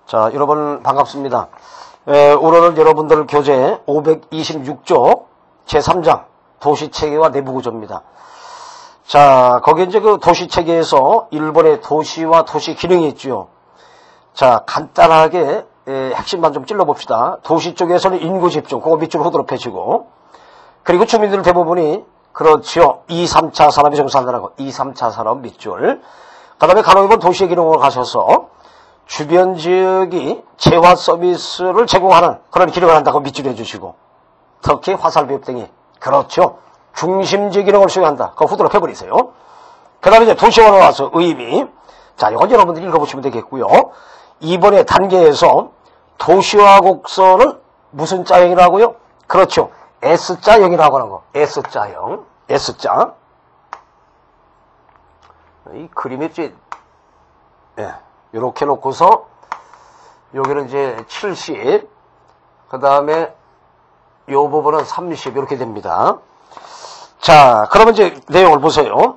자, 여러분 반갑습니다. 오늘은 여러분들 교재 526조 제3장 도시체계와 내부구조입니다. 자, 거기 이제 그 도시체계에서 일본의 도시와 도시 기능이 있죠. 자, 간단하게 핵심만 좀 찔러봅시다. 도시 쪽에서는 인구 집중, 그거 밑줄로 후드로 펴시고, 그리고 주민들 대부분이 그렇죠. 2, 3차 산업이 종사한다고 2, 3차 산업 밑줄. 그 다음에 간혹이면 도시의 기능으로 가셔서 주변 지역이 재화 서비스를 제공하는 그런 기능을 한다고 밑줄 해주시고, 특히 화살비업 등이 그렇죠. 중심지 기능을 수행한다. 그거 후드로 펴버리세요. 그 다음에 이제 도시화로 와서 의미. 자, 이건 여러분들이 읽어보시면 되겠고요. 이번에 단계에서 도시화 곡선은 무슨 자형이라고요? 그렇죠. S자형이라고 하는 거. S자형. S자. 이 그림이 이제, 이렇게 놓고서, 여기는 이제 70, 그 다음에 요 부분은 30, 이렇게 됩니다. 자, 그러면 이제 내용을 보세요.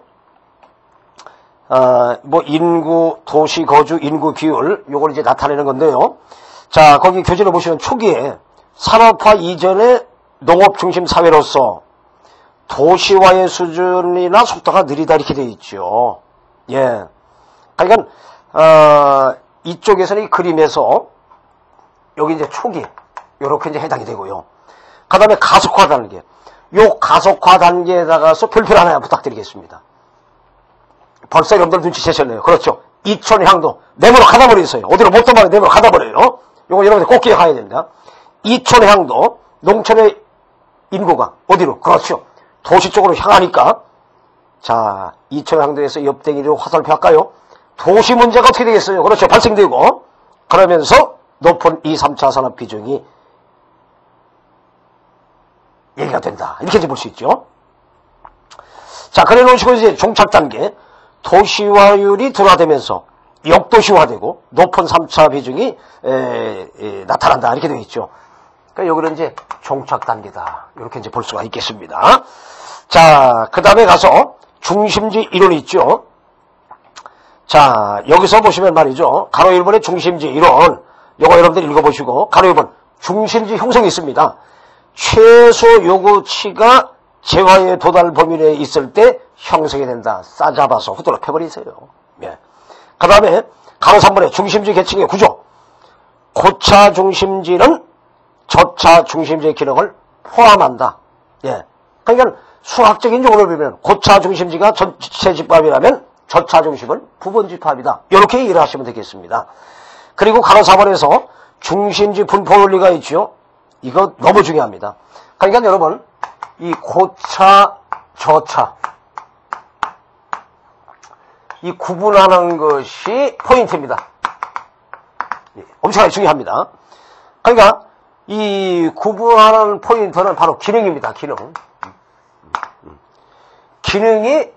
뭐, 인구, 도시 거주, 인구 기율, 요걸 이제 나타내는 건데요. 자, 거기 교재를 보시면 초기에 산업화 이전의 농업 중심 사회로서 도시화의 수준이나 속도가 느리다 이렇게 되어 있죠. 예. 그러니까, 이쪽에서는 이 그림에서 여기 이제 초기, 요렇게 이제 해당이 되고요. 그 다음에 가속화 단계. 요 가속화 단계에다가서 별표 하나 부탁드리겠습니다. 벌써 여러분들 눈치채셨네요. 그렇죠. 이촌향도 내모로 가다 버리세요. 어디로 못 도망가 내모로 가다 버려요. 요거 여러분들 꼭 기억해야 됩니다. 이촌향도 농촌의 인구가 어디로? 그렇죠. 도시 쪽으로 향하니까. 자, 이촌향도에서 옆댕이로 화살표 할까요? 도시 문제가 어떻게 되겠어요? 그렇죠. 발생되고, 그러면서 높은 2, 3차 산업 비중이 얘기가 된다. 이렇게 이제 볼 수 있죠. 자, 그래 놓으시고 이제 종착 단계. 도시화율이 둔화되면서 역도시화되고 높은 3차 비중이 나타난다. 이렇게 되어 있죠. 그러니까 여기는 이제 종착 단계다. 이렇게 이제 볼 수가 있겠습니다. 자, 그 다음에 가서 중심지 이론이 있죠. 자, 여기서 보시면 말이죠. 가로 1번의 중심지 이론. 요거 여러분들 읽어보시고, 가로 1번 중심지 형성이 있습니다. 최소 요구치가 재화의 도달 범위 내에 있을 때 형성이 된다. 싸잡아서 후드로 펴버리세요. 예. 그 다음에 가로 3번의 중심지 계층의 구조. 고차 중심지는 저차 중심지의 기능을 포함한다. 예. 그러니까 수학적인 용어를 보면 고차 중심지가 전체 집합이라면 저차 중심은 부분 집합이다. 이렇게 이해를 하시면 되겠습니다. 그리고 가로 4번에서 중심지 분포 원리가 있죠. 이거 너무 중요합니다. 그러니까 여러분, 이 고차, 저차, 이 구분하는 것이 포인트입니다. 엄청나게 중요합니다. 그러니까 이 구분하는 포인트는 바로 기능입니다. 기능이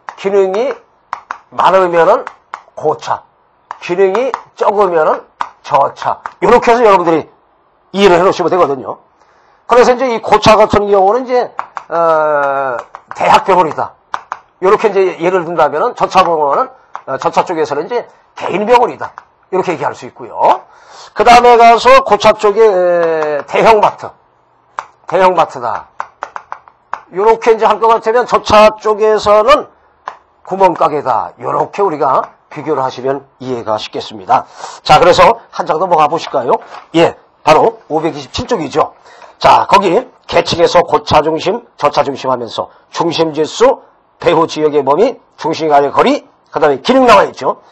많으면은 고차, 기능이 적으면은 저차. 이렇게 해서 여러분들이 이해를 해 놓으시면 되거든요. 그래서 이제 이 고차 같은 경우는 이제, 대학병원이다. 이렇게 이제 예를 든다면은 저차병원은, 저차 쪽에서는 이제 개인병원이다. 이렇게 얘기할 수 있고요. 그 다음에 가서 고차 쪽에 대형마트다. 이렇게 이제 할 것 같으면 저차 쪽에서는 구멍가게다. 이렇게 우리가 비교를 하시면 이해가 쉽겠습니다. 자, 그래서 한 장 더 뭐 가보실까요? 예, 바로 527쪽이죠. 자, 거기 계층에서 고차 중심, 저차 중심 하면서 중심지수, 배후 지역의 범위, 중심 간의 거리, 그 다음에 기능 나와 있죠.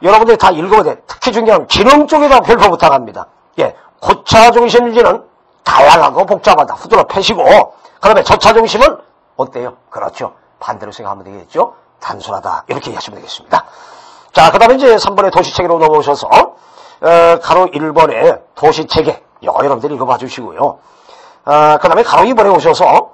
여러분들이 다 읽어야 돼. 특히 중요한 기능 쪽에다 별표 부탁합니다. 예, 고차 중심지는 다양하고 복잡하다. 후드로 펴시고, 그 다음에 저차 중심은 어때요? 그렇죠. 반대로 생각하면 되겠죠. 단순하다. 이렇게 이해하시면 되겠습니다. 자, 그 다음에 이제 3번의 도시체계로 넘어오셔서, 가로 1번의 도시체계. 이거 여러분들이 읽어봐 주시고요. 그 다음에 가로 2번에 오셔서,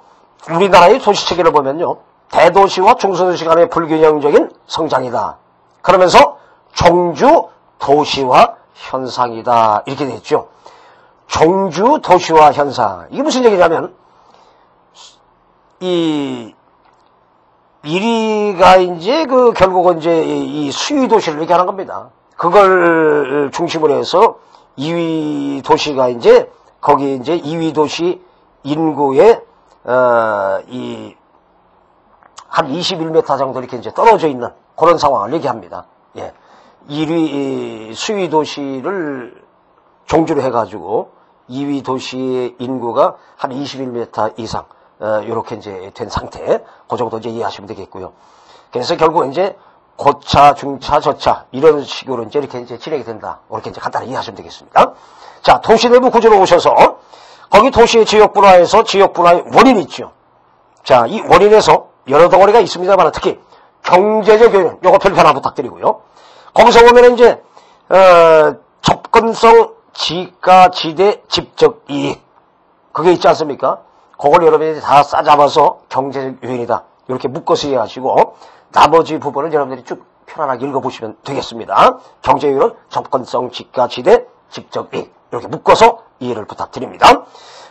우리나라의 도시체계를 보면요. 대도시와 중소도시 간의 불균형적인 성장이다. 그러면서 종주 도시화 현상이다. 이렇게 되어 있죠. 종주 도시화 현상. 이게 무슨 얘기냐면, 이 1위가 이제 결국은 이제 이 수위 도시를 얘기하는 겁니다. 그걸 중심으로 해서 2위 도시가 이제 거기 이제 2위 도시 인구의 한 21m 정도 이렇게 이제 떨어져 있는 그런 상황을 얘기합니다. 예. 1위 수위 도시를 종주로 해가지고 2위 도시의 인구가 한 21m 이상 이렇게 이제 된 상태, 그 정도 이제 이해하시면 되겠고요. 그래서 결국 이제 고차, 중차, 저차 이런 식으로 이제 이렇게 이제 진행이 된다. 이렇게 이제 간단히 이해하시면 되겠습니다. 자, 도시 내부 구조로 오셔서 거기 도시의 지역분화에서 지역분화의 원인이 있죠. 자, 이 원인에서 여러 덩어리가 있습니다만 특히 경제적 요인, 요거 별표 하나 부탁드리고요. 거기서 보면 이제 접근성, 지가, 지대, 집적 이익 그게 있지 않습니까? 그걸 여러분들이 다 싸잡아서 경제적 요인이다. 이렇게 묶어서 이해하시고 나머지 부분을 여러분들이 쭉 편안하게 읽어보시면 되겠습니다. 경제 요인은 접근성, 지가, 지대, 집적 이익 이렇게 묶어서 이해를 부탁드립니다.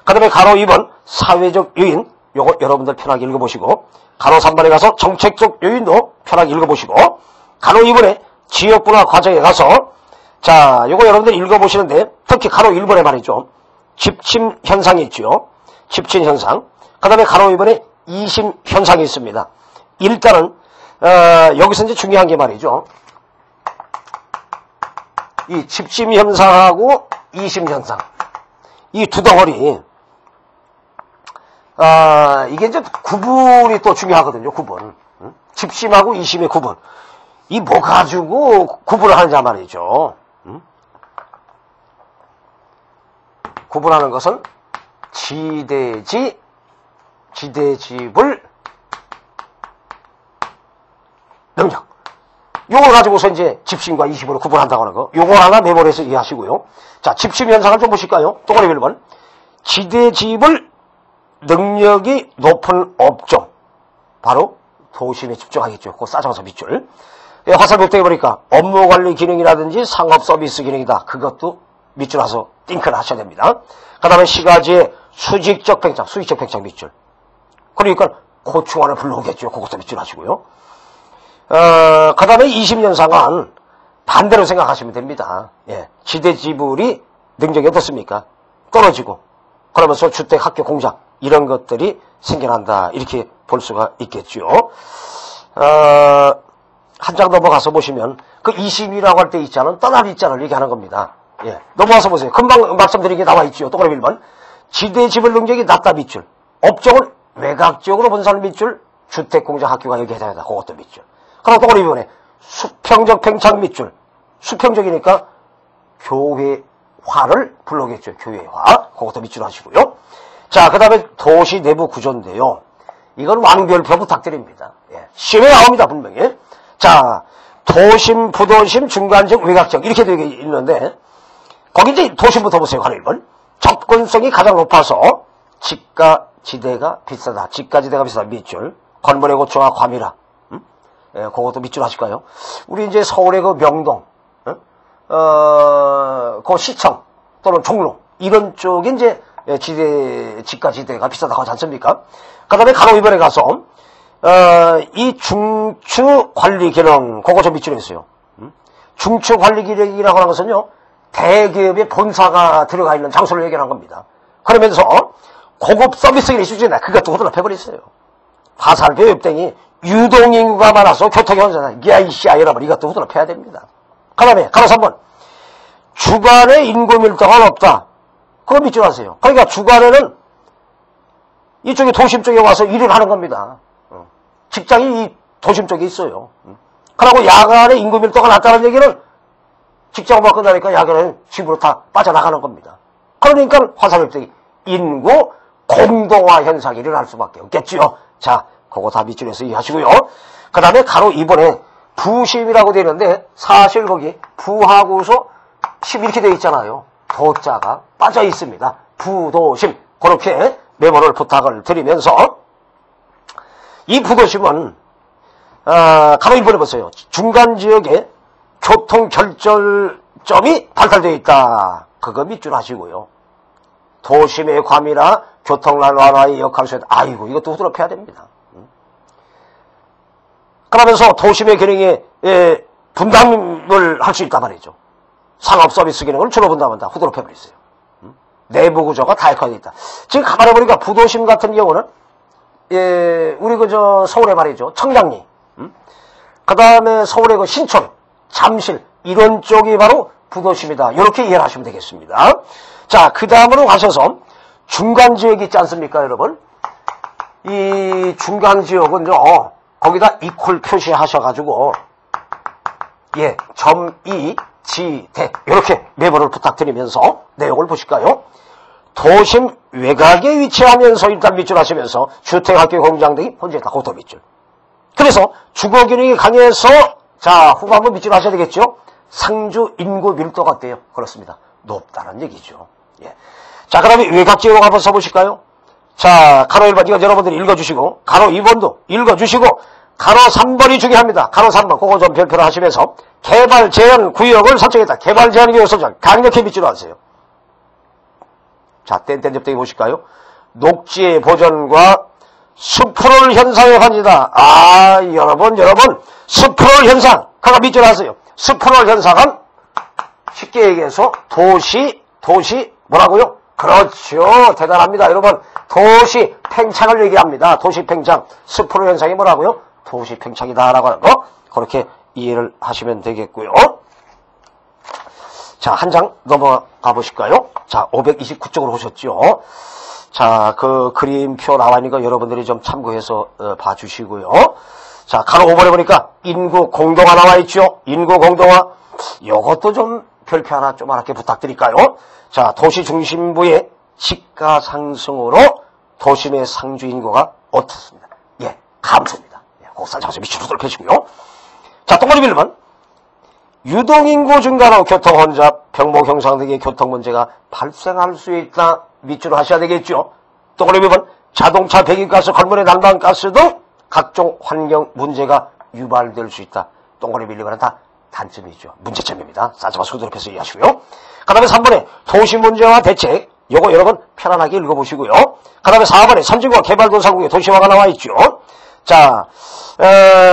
그 다음에 가로 2번 사회적 요인 요거 여러분들 편하게 읽어보시고 가로 3번에 가서 정책적 요인도 편하게 읽어보시고 가로 2번에 지역분화 과정에 가서 자 요거 여러분들 읽어보시는데 특히 가로 1번에 말이죠. 집침 현상이 있죠. 집침 현상. 그 다음에 가로 2번에 이심 현상이 있습니다. 일단은 여기서 이제 중요한 게 말이죠. 이 집침 현상하고 이심 현상 이 두 덩어리 이게 이제 구분이 또 중요하거든요. 구분. 집심하고 이심의 구분. 이 뭐 가지고 구분을 하느냐 말이죠. 구분하는 것은 지대지, 지대지불 능력. 요걸 가지고서 이제 집심과 이심으로 구분한다고 하는 거. 요걸 하나 메모리에서 이해하시고요. 자, 집심 현상을 좀 보실까요? 동그라미 1번. 지대지불 능력이 높은 업종. 바로 도심에 집중하겠죠. 그거 싸잡아서 밑줄. 화살 벽대에 보니까 업무관리 기능이라든지 상업서비스 기능이다. 그것도 밑줄 와서 띵크를 하셔야 됩니다. 그 다음에 시가지의 수직적 팽창, 수직적 팽창 밑줄. 그러니까 고충안을 불러오겠죠. 그것도 밑줄 하시고요. 그 다음에 20년상은 반대로 생각하시면 됩니다. 예. 지대지불이 능력이 어떻습니까? 떨어지고 그러면서 주택, 학교, 공장 이런 것들이 생겨난다. 이렇게 볼 수가 있겠죠. 한 장 넘어가서 보시면 그 20이라고 할 때 있잖아요. 떠날 있잖아요. 얘기하는 겁니다. 예. 넘어가서 보세요. 금방 말씀드린 게 나와 있죠. 동그라미 1번. 지대지불 능력이 낮다 밑줄. 업종을 외곽지역으로 본 사람 밑줄. 주택, 공장, 학교가 여기 해당하다. 그것도 밑줄. 그럼 동그라미 2번에 수평적 팽창 밑줄. 수평적이니까 교회화를 불러오겠죠. 교회화. 그것도 밑줄 하시고요. 자, 그 다음에 도시 내부 구조인데요. 이건 완별표 부탁드립니다. 예. 시험에 나옵니다. 분명히. 자, 도심, 부도심, 중간적, 외곽적 이렇게 되어 있는데 거기 이제 도심부터 보세요. 가로 1번. 접근성이 가장 높아서 지가 지대가 비싸다. 지가 지대가 비싸다. 밑줄. 건물의 고충과 과밀화. 예, 그것도 밑줄 하실까요? 우리 이제 서울의 그 명동, 그 시청 또는 종로 이런 쪽이 이제 지가 지대가 비싸다고 하지 않습니까? 그 다음에 가로 2번에 가서 이 중추 관리 기능, 그거 좀 밑줄에 있어요. 중추 관리 기능이라고 하는 것은요, 대기업의 본사가 들어가 있는 장소를 얘기하는 겁니다. 그러면서 고급 서비스 기능이 수준이다. 그것도 호들갑해버렸어요. 화살표 옆땡이 유동인구가 많아서 교통이 혼자다. 야이씨야 여러분 이것도 호들갑해야 됩니다. 그 다음에 가로 3번. 주간에 인구 밀도가 높다. 그거 밑줄 하세요. 그러니까 주간에는 이쪽에 도심 쪽에 와서 일을 하는 겁니다. 직장이 이 도심 쪽에 있어요. 그러고 야간에 인구 밀도가 낮다는 얘기는 직장만 끝나니까 야간에는 집으로 다 빠져나가는 겁니다. 그러니까 화살표기 인구 공동화 현상이 일어날 수밖에 없겠지요. 자, 그거 다 밑줄에서 이해하시고요. 그 다음에 가로 2번에 부심이라고 되어 있는데 사실 거기 부하고서 심 이렇게 되어 있잖아요. 도자가 빠져 있습니다. 부도심. 그렇게 메모를 부탁을 드리면서 이 부도심은 가로 1번에 보세요. 중간 지역에 교통 결절점이 발달되어 있다. 그거 밑줄 하시고요. 도심의 과밀화, 교통난 완화의 역할을 수행한다. 아이고 이것도 후드럽혀야 됩니다. 그러면서 도심의 기능에 분담을 할 수 있단 말이죠. 상업 서비스 기능을 주로 본다면 다 후드로 패버렸어요. 내부 구조가 다약화되어 있다. 지금 가만히 보니까 부도심 같은 경우는 우리 서울에 말이죠. 청량리, 그 다음에 서울의 신촌, 잠실 이런 쪽이 바로 부도심이다. 이렇게 이해를 하시면 되겠습니다. 자, 그 다음으로 가셔서 중간지역이 있지 않습니까, 여러분? 이 중간지역은 거기다 이퀄 표시하셔가지고 점2 지대 이렇게 메모를 부탁드리면서 내용을 보실까요? 도심 외곽에 위치하면서 일단 밑줄 하시면서 주택학교 공장 등이 혼재 있다. 고도 밑줄. 그래서 주거 기능이 강해서 자 후반부 밑줄 하셔야 되겠죠? 상주 인구 밀도가 어때요? 그렇습니다. 높다는 얘기죠. 예. 자 그러면 외곽 지역 한번 써보실까요? 자 가로 1번 이거 여러분들이 읽어주시고 가로 2번도 읽어주시고 가로 3번이 중요합니다. 가로 3번 그거 좀 별표를 하시면서 개발 제한 구역을 설정했다. 개발 제한 구역 설정 강력히 밑줄 하세요. 자 땡땡 접대기 보실까요? 녹지의 보존과 숲풀 현상의 환지다. 아 여러분 숲풀 현상 그거 밑줄 하세요. 숲풀 현상은 쉽게 얘기해서 도시 뭐라고요? 그렇죠. 대단합니다. 여러분 도시 팽창을 얘기합니다. 도시 팽창 숲풀 현상이 뭐라고요? 도시 팽창이다라고 하는 거 그렇게 이해를 하시면 되겠고요. 자, 한 장 넘어가 보실까요? 자, 529쪽으로 오셨죠. 자, 그 그림표 나와 있는 거 여러분들이 좀 참고해서 봐주시고요. 자, 가로 5번에 보니까 인구 공동화 나와 있죠. 인구 공동화 요것도 좀 별표 하나 좀 하나께 부탁드릴까요? 자, 도시 중심부의 집가 상승으로 도심의 상주 인구가 어떻습니다. 예, 감소입니다. 곡산 장소 밑으로 돌펴주고요. 자, 동그라미 1번. 유동인구 증가로 교통 혼잡, 병목 형상 등의 교통 문제가 발생할 수 있다. 밑줄을 하셔야 되겠죠. 동그라미 2번. 자동차 배기가스, 건물의 난방가스 등 각종 환경 문제가 유발될 수 있다. 동그라미 1번은 다 단점이죠. 문제점입니다. 쌀자마 소돌입해서 이해하시고요. 그 다음에 3번에 도시 문제와 대책. 요거 여러분 편안하게 읽어보시고요. 그 다음에 4번에 선진국과 개발도상국의 도시화가 나와 있죠. 자,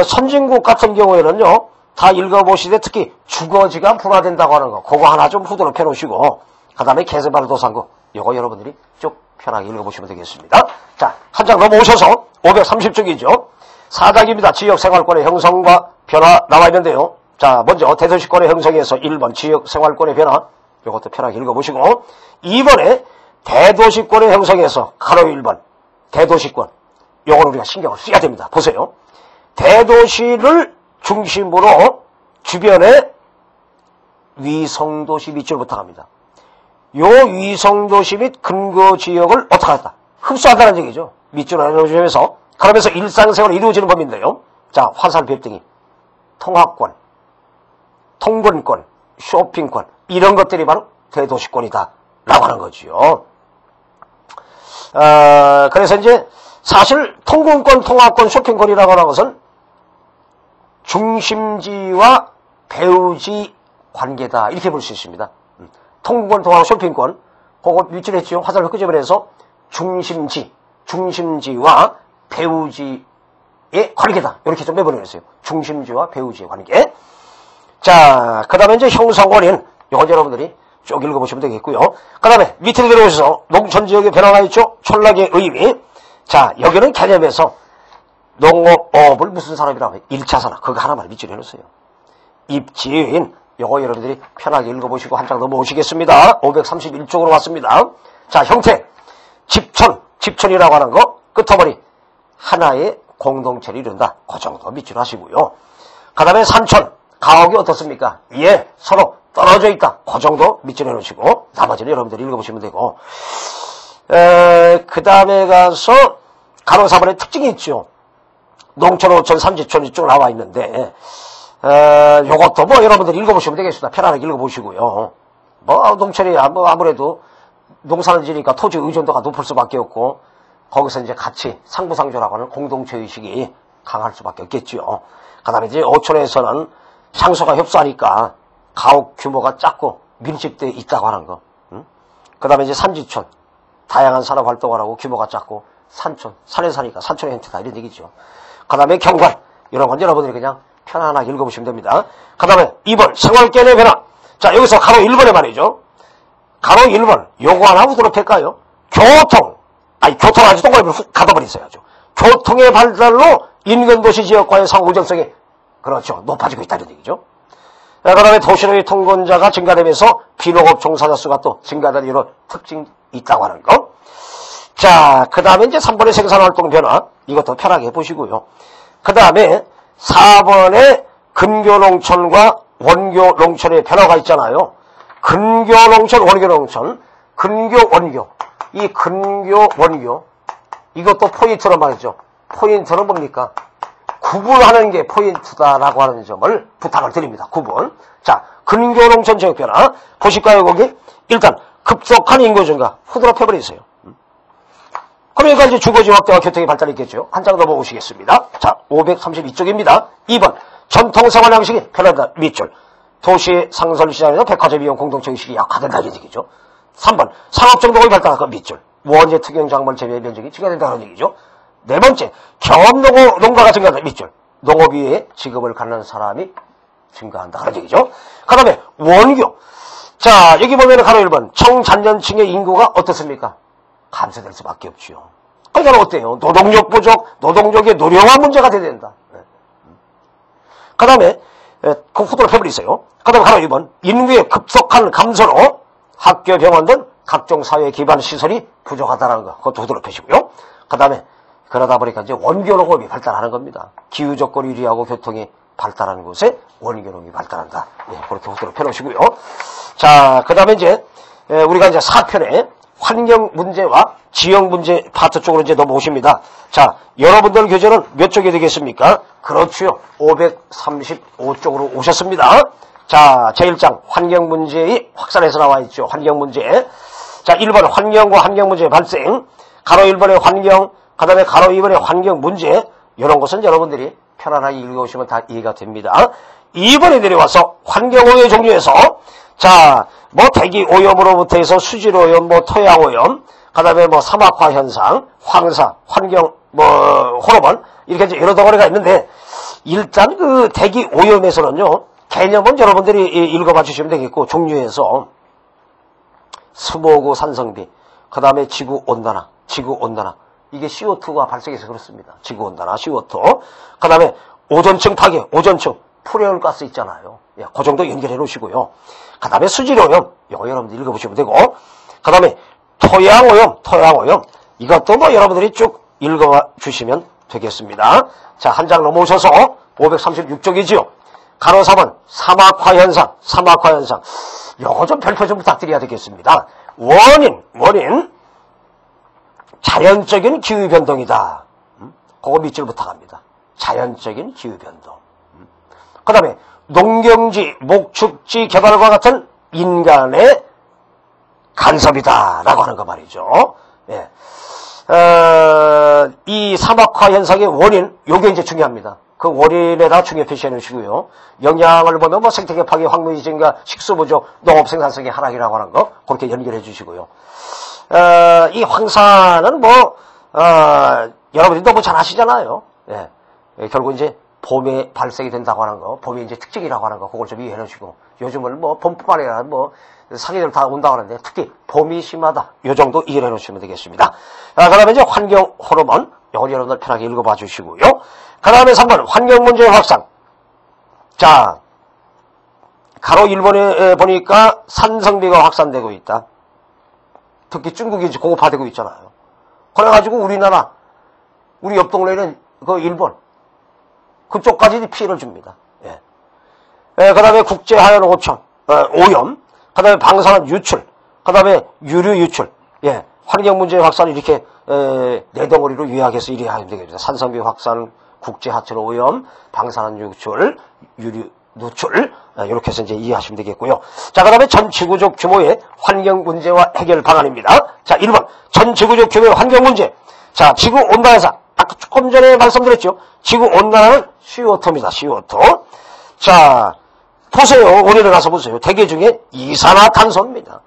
선진국 같은 경우에는요, 다 읽어보시되 특히 주거지가 분화된다고 하는 거, 그거 하나 좀 후드로 펴놓으시고, 그 다음에 개발도상국, 요거 여러분들이 쭉 편하게 읽어보시면 되겠습니다. 자, 한 장 넘어오셔서 530쪽이죠. 4장입니다. 지역생활권의 형성과 변화 나와 있는데요. 자, 먼저 대도시권의 형성에서 1번 지역생활권의 변화, 요것도 편하게 읽어보시고, 2번에 대도시권의 형성에서 가로 1번, 대도시권. 요걸 우리가 신경을 써야 됩니다. 보세요. 대도시를 중심으로 주변에 위성도시 밑줄 부탁합니다. 요 위성도시 및 근거지역을 어떻게 한다? 흡수한다는 얘기죠. 밑줄을 해주면서 그러면서 일상생활이 이루어지는 법인데요. 자, 화살표 등이 통학권, 통근권, 쇼핑권 이런 것들이 바로 대도시권이다 라고 하는 거죠. 그래서 이제 사실 통근권, 통학권, 쇼핑권이라고 하는 것은 중심지와 배후지 관계다 이렇게 볼 수 있습니다. 통근권, 통학권, 쇼핑권 그거 밑줄했죠. 화살표 끄집어내서 중심지와 배후지의 관계다 이렇게 좀 내버려냈어요. 중심지와 배후지의 관계. 자, 그 다음에 이제 형성원인 이건 여러분들이 쭉 읽어보시면 되겠고요. 그 다음에 밑에 내려오셔서 농촌지역의 변화가 있죠. 촌락의 의미. 자, 여기는 개념에서 농업을 무슨 산업이라고 해요? 1차 산업. 그거 하나만 밑줄에 해놓으세요. 입지인, 요거 여러분들이 편하게 읽어보시고 한 장 넘어오시겠습니다. 531쪽으로 왔습니다. 자, 형태. 집촌이라고 하는 거, 끝머리. 하나의 공동체를 이룬다. 그 정도 밑줄 하시고요. 그 다음에 산촌. 가옥이 어떻습니까? 예, 서로 떨어져 있다. 그 정도 밑줄에 놓으시고, 나머지는 여러분들이 읽어보시면 되고, 그 다음에 가서, 가로 4번의 특징이 있죠. 농촌, 어촌, 삼지촌 이쪽 나와 있는데, 요것도 뭐 여러분들이 읽어보시면 되겠습니다. 편안하게 읽어보시고요. 뭐, 농촌이야, 뭐 아무래도 농사를 지니까 토지 의존도가 높을 수밖에 없고, 거기서 이제 같이 상부상조라고 하는 공동체 의식이 강할 수밖에 없겠죠. 그 다음에 이제 어촌에서는 상소가 협소하니까 가옥 규모가 작고 밀집되어 있다고 하는 거. 그 다음에 이제 산지촌. 다양한 산업 활동을 하고 규모가 작고 산촌. 산에 사니까 산촌의 형태다 이런 얘기죠. 그 다음에 경관. 이런 건 여러분들이 그냥 편안하게 읽어보시면 됩니다. 그 다음에 2번 생활권의 변화. 자, 여기서 가로 1번에 말이죠. 가로 1번. 요거 하나 후드로 팰까요? 교통 아주 동그라미로 가둬버리셔야죠. 교통의 발달로 인근 도시 지역과의 상호정성이 그렇죠. 높아지고 있다는 얘기죠. 그 다음에 도시로의 통근자가 증가되면서 비농업 종사자 수가 또 증가되는 이런 특징이 있다고 하는 거. 자, 그 다음에 이제 3번의 생산활동 변화. 이것도 편하게 보시고요. 그 다음에 4번에 근교농촌과 원교농촌의 변화가 있잖아요. 근교농촌, 원교농촌. 근교, 원교. 이 근교, 원교. 이것도 포인트로 말이죠. 포인트는 뭡니까? 구분하는 게 포인트다라고 하는 점을 부탁을 드립니다. 구분. 자, 근교농촌 지역 변화. 보실까요, 거기? 일단, 급속한 인구 증가. 후드로 펴버리세요. 그러니까 이제 주거지 확대와 교통의 발달이 있겠죠. 한 장 더 보시겠습니다. 자, 532쪽입니다. 2번. 전통생활 양식이 변화된다. 밑줄. 도시 상설시장에서 백화점 이용 공동체 의식이 약화된다는 얘기죠. 3번. 상업정동이 발달하고 밑줄. 원예 특영작물 재배 면적이 증가된다는 얘기죠. 네 번째. 경험농가가 증가한다. 밑줄. 농업 위에 직업을 갖는 사람이 증가한다는 얘기죠. 그 다음에 원교. 자, 여기 보면은 가로 1번. 청장년층의 인구가 어떻습니까? 감소될 수밖에 없지요. 그러니까 어때요? 노동력 부족, 노동력의 노령화 문제가 돼야 된다. 그 다음에 그 후드로 펴버리세요. 그 다음에 가로 2번. 인구의 급속한 감소로 학교, 병원 등 각종 사회 기반 시설이 부족하다는 거. 그것도 후드로 펴시고요. 그 다음에 그러다 보니까 이제 원교농업이 발달하는 겁니다. 기후 조건이 유리하고 교통이 발달하는 곳에 원교농업이 발달한다. 네, 그렇게 후드로 펴놓으시고요. 자, 그 다음에 이제 우리가 이제 4편에 환경 문제와 지역 문제 파트 쪽으로 이제 넘어오십니다. 자, 여러분들 교재는 몇 쪽이 되겠습니까? 그렇죠. 535쪽으로 오셨습니다. 자, 제1장 환경 문제의 확산해서 나와 있죠. 환경 문제. 자, 1번 환경과 환경 문제의 발생. 가로 1번의 환경, 그 다음에 가로 2번의 환경 문제. 이런 것은 여러분들이 편안하게 읽어오시면 다 이해가 됩니다. 2번에 내려와서 환경오염의 종류에서 자, 뭐 대기 오염으로부터 해서 수질 오염, 뭐 토양 오염, 그다음에 뭐 사막화 현상, 황사, 환경 뭐 호르몬 이렇게 이제 여러 덩어리가 있는데 일단 그 대기 오염에서는요 개념은 여러분들이 읽어봐 주시면 되겠고 종류에서 스모그 산성비, 그다음에 지구 온난화 이게 CO2가 발생해서 그렇습니다. 지구 온난화, CO2, 그다음에 오존층 파괴, 오존층 프레온 가스 있잖아요. 예, 그 정도 연결해 놓으시고요. 그 다음에 수질오염, 이거 여러분들 읽어보시면 되고, 그 다음에 토양오염, 이것도 뭐 여러분들이 쭉 읽어봐 주시면 되겠습니다. 자, 한 장 넘어오셔서 536쪽이지요. 가로 3번, 사막화 현상. 요거 좀 별표 좀 부탁드려야 되겠습니다. 원인, 자연적인 기후변동이다. 그거 밑줄 부탁합니다. 자연적인 기후변동. 그 다음에 농경지, 목축지 개발과 같은 인간의 간섭이다라고 하는 거 말이죠. 예. 이 사막화 현상의 원인, 요게 이제 중요합니다. 그 원인에다 중요 표시해 놓으시고요. 영향을 보면 뭐 생태계 파괴, 황무지 증가, 식수 부족, 농업 생산성의 하락이라고 하는 거 그렇게 연결해 주시고요. 이 황사는 뭐 여러분들이 너무 잘 아시잖아요. 예. 결국 이제 봄에 발생이 된다고 하는 거, 봄이 이제 특징이라고 하는 거, 그걸 좀 이해해 놓으시고, 요즘은 뭐 봄뿐만 아니라 뭐 상해들 다 온다고 하는데, 특히 봄이 심하다. 요 정도 이해해 놓으시면 되겠습니다. 그 다음에 이제 환경 호르몬, 요걸 여러분들 편하게 읽어봐 주시고요. 그 다음에 3번, 환경 문제의 확산. 자, 가로 1번에 보니까 산성비가 확산되고 있다. 특히 중국이 이제 공업화되고 있잖아요. 그래가지고 우리나라, 우리 옆 동네는 그 일본, 그쪽까지 피해를 줍니다. 예. 그 다음에 국제하연 오염, 그 다음에 방사능 유출, 그 다음에 유류 유출, 예. 환경 문제의 확산을 이렇게, 네 덩어리로 요약해서 이래야 하면 되겠습니다. 산성비 확산, 국제하천 오염, 방사능 유출, 유류 누출, 이렇게 해서 이제 이해하시면 되겠고요. 자, 그 다음에 전 지구적 규모의 환경 문제와 해결 방안입니다. 자, 1번. 전 지구적 규모의 환경 문제. 자, 지구 온난화 현상. 아까 조금 전에 말씀드렸죠. 지구 온난화는 CO2입니다. CO2. 자, 보세요. 원인을 가서 보세요. 대기 중에 이산화탄소입니다.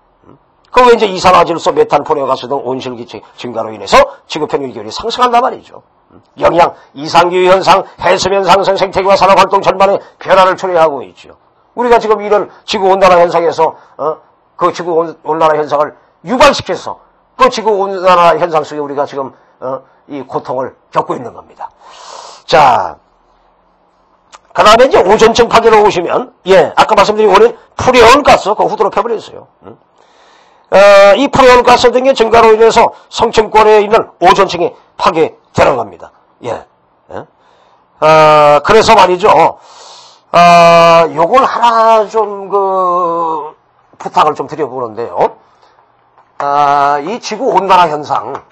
그 이제 이산화질소, 메탄, 포레가스 등 온실기체 증가로 인해서 지구 평균 기온이 상승한단 말이죠. 영양, 이상기후 현상, 해수면 상승, 생태계와 산업활동 전반에 변화를 초래하고 있죠. 우리가 지금 이런 지구온난화 현상에서 그 지구온난화 현상을 유발시켜서 그 지구온난화 현상 속에 우리가 지금 이 고통을 겪고 있는 겁니다. 자, 그 다음에 이제 오존층 파괴로 오시면, 아까 말씀드린 원인 프레온가스, 그거 후드로 펴버렸어요. 이 프레온가스 등의 증가로 인해서 성층권에 있는 오존층이 파괴되는 겁니다. 그래서 말이죠, 요걸 하나 좀 부탁을 좀 드려보는데요. 이 지구온난화 현상,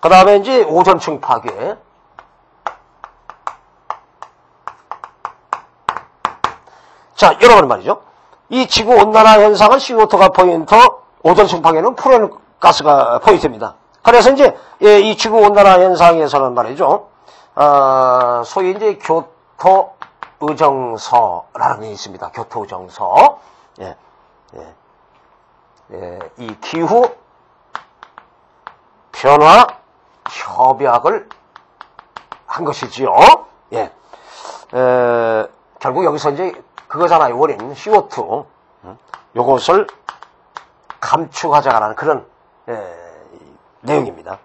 그 다음에 이제 오존층 파괴, 자, 여러분 말이죠. 이 지구온난화 현상은 CO2가 포인터, 오존층 파괴는 프레온가스가 포인트입니다. 그래서 이제 이 지구온난화 현상에서는 말이죠. 소위 이제 교토의정서라는 게 있습니다. 교토의정서. 이 기후 변화 협약을 한 것이지요. 결국 여기서 이제 그거잖아요. 원인 CO2 요것을 감축하자라는 그런 내용입니다.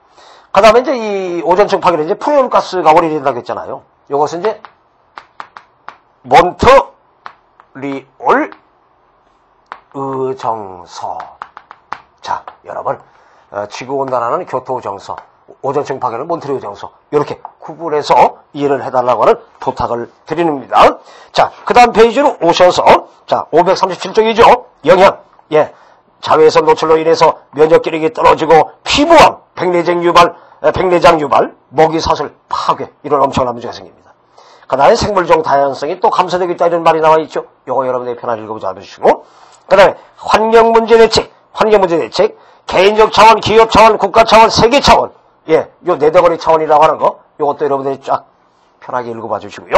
그 다음에 이제 이 오존층 파괴는 이제 프레온가스가 원인이 된다고 했잖아요. 요것은 이제 몬트리올 의정서. 자, 여러분, 지구온난화는 교토의정서, 오존층 파괴는 몬트리올 의정서, 이렇게 구분해서 이해를 해달라고 하는 부탁을 드립니다. 자, 그 다음 페이지로 오셔서, 자, 537쪽이죠. 영양. 자외선 노출로 인해서 면역 기력이 떨어지고 피부암, 백내장 유발, 모기 사슬 파괴, 이런 엄청난 문제가 생깁니다. 그 다음에 생물종 다양성이 또 감소되고 있다, 이런 말이 나와 있죠. 요거 여러분들이 편하게 읽어보자 해주시고, 그 다음에 환경문제 대책, 개인적 차원, 기업 차원, 국가 차원, 세계 차원, 요 네 덩어리 차원이라고 하는 거, 요것도 여러분들이 쫙 편하게 읽어봐 주시고요.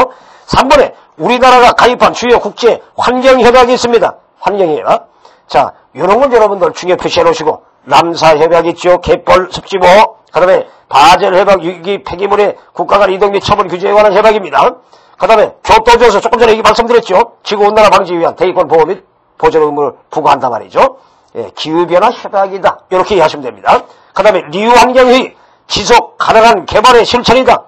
3번에 우리나라가 가입한 주요 국제 환경협약이 있습니다. 환경협약. 자, 요런 건 여러분들 중요 표시해 놓으시고, 람사협약 있죠. 갯벌 습지보호, 그 다음에 바젤협약, 유기 폐기물의 국가 간 이동 및 처분 규제에 관한 협약입니다. 그 다음에 교토조서, 조금 전에 말씀드렸죠. 지구온난화 방지를 위한 대기권 보호 및 보존 의무를 부과한단 말이죠. 기후변화 협약이다, 이렇게 이해하시면 됩니다. 그 다음에 리우환경회의, 지속 가능한 개발의 실천이다.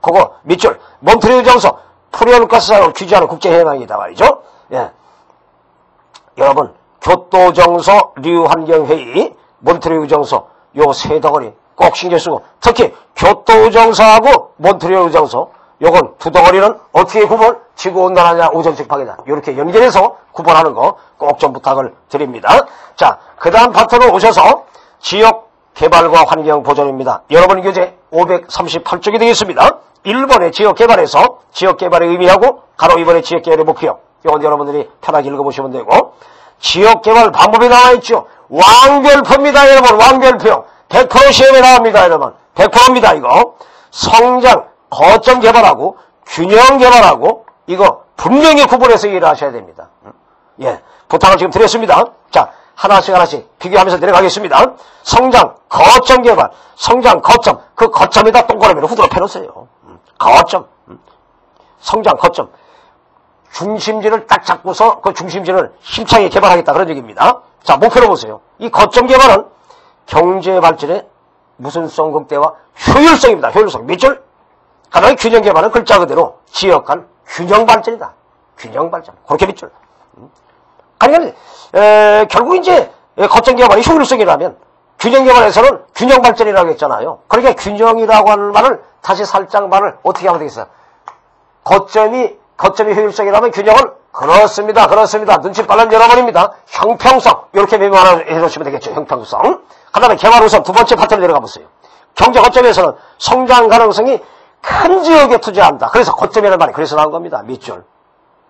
그거 밑줄. 몬트리올 정서, 프레온가스를 규제하는 국제협약이다 말이죠. 여러분, 교토정서, 리우환경회의, 몬트리올 정서, 요 세 덩어리 꼭 신경 쓰고, 특히 교토정서하고 몬트리올 정서, 요건 두 덩어리는 어떻게 구분? 지구온난화냐 오존층 파괴냐, 이렇게 연결해서 구분하는 거 꼭 좀 부탁을 드립니다. 자, 그 다음 파트로 오셔서 지역 개발과 환경 보존입니다. 여러분 교재 538쪽이 되겠습니다. 1번의 지역 개발에서 지역 개발의 의미하고 가로 2번의 지역 개발의 목표, 이건 여러분들이 편하게 읽어보시면 되고, 지역 개발 방법이 나와 있죠. 왕별표입니다, 여러분. 왕별표 100% 시험에 나옵니다, 여러분. 100%입니다, 이거. 성장, 거점 개발하고 균형 개발하고 이거 분명히 구분해서 이해를 하셔야 됩니다. 부탁을 지금 드렸습니다. 자, 하나씩 비교하면서 내려가겠습니다. 성장, 거점 개발, 성장, 거점, 그 거점에다 동그라미로 후드로 펴놓으세요. 거점, 성장, 거점. 중심지를 딱 잡고서 그 중심지를 힘차게 개발하겠다, 그런 얘기입니다. 자, 목표로 보세요. 이 거점 개발은 경제 발전의 무슨성 극대화 효율성입니다. 효율성. 밑줄. 가장 균형 개발은 글자 그대로 지역 간 균형 발전이다. 균형 발전. 그렇게 밑줄. 아니, 결국 이제 거점 개발이 효율성이라면 균형 개발에서는 균형 발전이라고 했잖아요. 그러니까 균형이라고 하는 말을 다시 살짝 말을 어떻게 하면 되겠어요? 거점이 효율성이라면 균형은 그렇습니다. 눈치 빠른 여러분입니다. 형평성. 이렇게 메모 하나 해놓으시면 되겠죠. 형평성. 그 다음에 개발 우선 두 번째 파트로 내려가 보세요. 경제 거점에서는 성장 가능성이 큰 지역에 투자한다. 그래서 거점이라는 말이 그래서 나온 겁니다. 밑줄.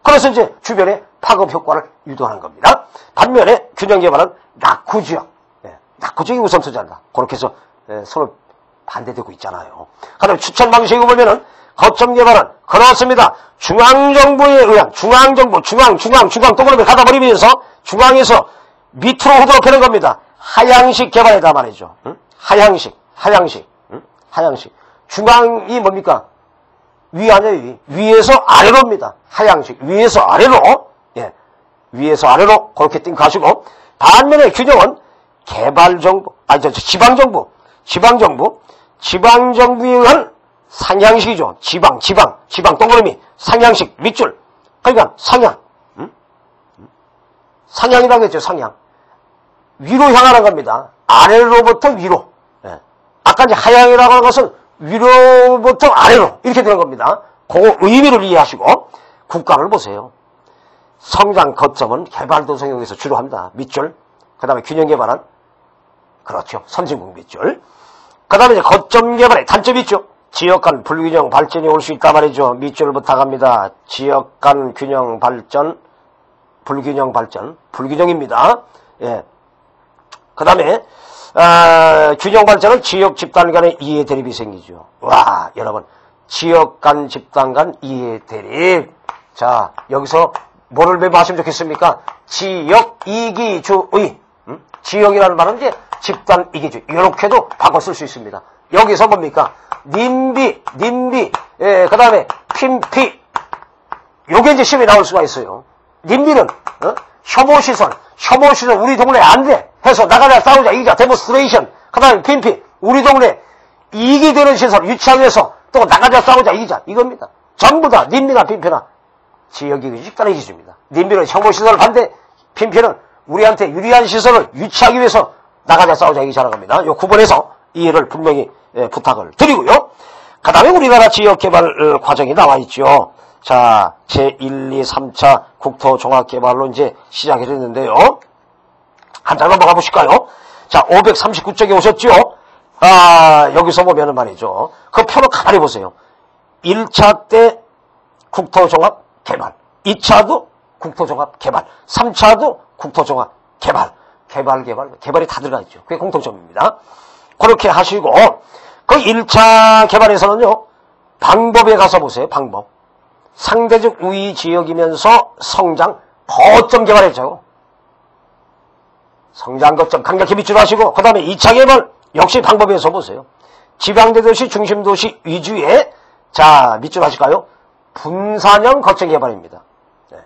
그래서 이제 주변에 파급 효과를 유도하는 겁니다. 반면에 균형 개발은 낙후 지역. 낙후 지역에 우선 투자한다. 그렇게 해서 서로 반대되고 있잖아요. 그 다음에 추천 방식을 보면은 거점 개발은 그렇습니다. 중앙정부에 의한 중앙정부, 중앙 동그라미 가다 버리면서 중앙에서 밑으로 후드로 펴는 겁니다. 하향식 개발이다 말이죠. 하향식. 중앙이 뭡니까? 위 아니에요. 위에서 아래로입니다. 하향식. 위에서 아래로. 예. 위에서 아래로 그렇게 띵하시고 반면에 균형은 개발정부, 지방정부. 지방정부에 의한 상향식이죠. 지방 동그라미. 상향식, 밑줄. 그러니까 상향. 상향이라고 했죠, 상향. 위로 향하는 겁니다. 아래로부터 위로. 예. 아까 이제 하향이라고 하는 것은 위로부터 아래로. 이렇게 되는 겁니다. 그 의미를 이해하시고, 국가를 보세요. 성장 거점은 개발도상국에서 주로 합니다. 밑줄. 그 다음에 균형 개발은, 그렇죠. 선진국 밑줄. 그 다음에 이제 거점 개발의 단점이 있죠. 지역 간 불균형 발전이 올 수 있단 말이죠. 밑줄을 부탁합니다. 지역 간 균형 발전, 불균형 발전, 불균형입니다. 예. 그 다음에, 균형 발전은 지역 집단 간의 이해 대립이 생기죠. 와, 여러분. 지역 간 집단 간 이해 대립. 자, 여기서 뭐를 메모하시면 좋겠습니까? 지역 이기주의. 지역이라는 말은 이제 집단 이기주의. 이렇게도 바꿔 쓸 수 있습니다. 여기서 뭡니까? 님비, 예, 그 다음에 핀피. 요게 이제 시험에 나올 수가 있어요. 님비는, 혐오시설 우리 동네 안 돼. 해서 나가자 싸우자 이기자 데모스트레이션. 그 다음에 핀피. 우리 동네 이익이 되는 시설 유치하기 위해서 또 나가자 싸우자 이기자. 이겁니다. 전부 다 님비나 핀피나 지역이기주 집단의 기주입니다. 님비는 혐오시설 반대, 핀피는 우리한테 유리한 시설을 유치하기 위해서 나가자 싸우자 이기자는 겁니다. 요 9번에서 이해를 분명히 부탁을 드리고요. 그 다음에 우리나라 지역개발 과정이 나와 있죠. 자, 제1, 2, 3차 국토종합개발로 이제 시작을 했는데요. 한 장 넘어가 보실까요? 자, 539쪽에 오셨죠? 여기서 보면은 말이죠. 그 표로 가만히 보세요. 1차 때 국토종합개발, 2차도 국토종합개발, 3차도 국토종합개발, 개발이 다 들어가 있죠. 그게 공통점입니다. 그렇게 하시고, 그 1차 개발에서는요, 방법에 가서 보세요, 방법. 상대적 우위 지역이면서 성장 거점 개발했죠. 성장 거점 강력히 밑줄 하시고, 그 다음에 2차 개발 역시 방법에서 보세요. 지방대도시 중심도시 위주의, 자, 밑줄 하실까요? 분산형 거점 개발입니다. 네.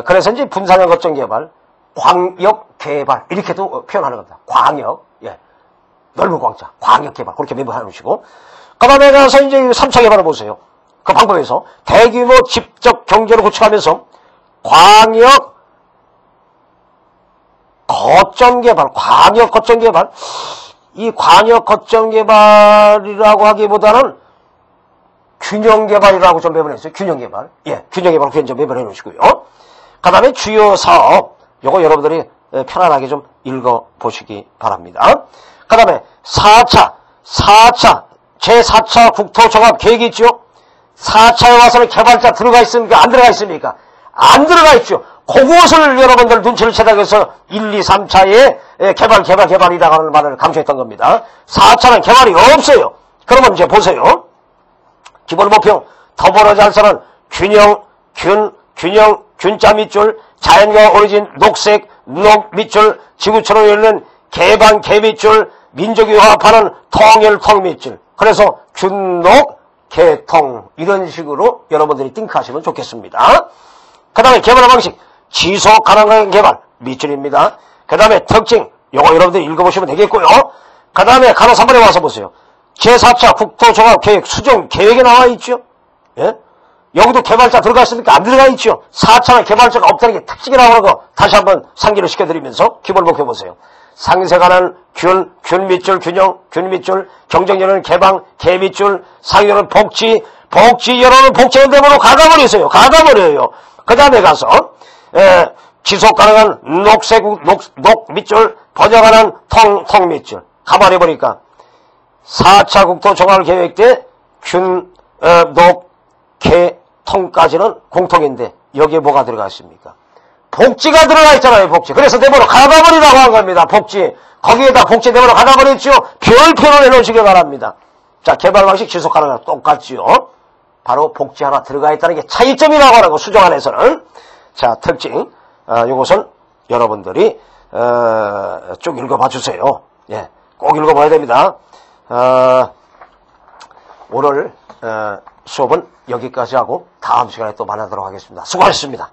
그래서 이제 분산형 거점 개발, 광역 개발, 이렇게도 표현하는 겁니다. 광역, 예. 넓은 광자, 광역 개발, 그렇게 메모해 놓으시고. 그 다음에 가서 이제 3차 개발을 보세요. 그 방법에서 대규모 집적 경제를 구축하면서 광역 거점 개발, 광역 거점 개발. 이 광역 거점 개발이라고 하기보다는 균형 개발이라고 좀 메모했어요. 균형 개발. 예, 균형 개발 그냥 좀 메모해 놓으시고요. 그 다음에 주요 사업, 요거 여러분들이 편안하게 좀 읽어보시기 바랍니다. 그 다음에 4차, 제4차 국토종합 계획이 있죠? 4차에 와서는 개발자 들어가 있습니까? 안 들어가 있습니까? 안 들어가 있죠. 그것을 여러분들 눈치를 채다해서 1, 2, 3차에 개발이라고 하는 말을 강조했던 겁니다. 4차는 개발이 없어요. 그러면 이제 보세요. 기본 목표, 더불어 잘 사는 균자 밑줄, 자연과 어우러진 녹색, 녹 밑줄, 지구촌을 열는 개방 개밑줄, 민족이 화합하는 통일통 밑줄. 그래서 균녹, 개통 이런 식으로 여러분들이 띵크하시면 좋겠습니다. 그 다음에 개발 방식, 지속 가능한 개발 밑줄입니다. 그 다음에 특징, 요거 여러분들이 읽어보시면 되겠고요. 그 다음에 가로 3번에 와서 보세요. 제4차 국토종합계획 수정 계획에 나와 있죠. 예? 여기도 개발자 들어가 있습니까? 안 들어가 있죠. 4차는 개발자가 없다는 게 특징이라고 하는 거 다시 한번 상기를 시켜드리면서 기본 목표 보세요. 상세가는 균 밑줄, 균 밑줄, 경쟁력은 개방, 개 밑줄, 상여는 복지 여러분 복지는 대으로 가다버리세요. 그 다음에 가서, 지속 가능한 녹 밑줄, 번영하는 통 밑줄. 가만히 보니까, 4차 국토 종합 계획 때 개, 통까지는 공통인데, 여기에 뭐가 들어가 있습니까? 복지가 들어가 있잖아요, 복지. 그래서 내버려 가다버리라고 한 겁니다, 복지. 거기에다 복지 내버려 가다버렸죠? 별표를 해놓으시기 바랍니다. 자, 개발 방식 지속 가능한 똑같지요? 바로 복지 하나 들어가 있다는 게 차이점이라고 하는 거, 수정 안에서는. 자, 특징. 요것은 여러분들이, 쭉 읽어봐 주세요. 예. 꼭 읽어봐야 됩니다. 오늘 수업은 여기까지 하고 다음 시간에 또 만나도록 하겠습니다. 수고하셨습니다.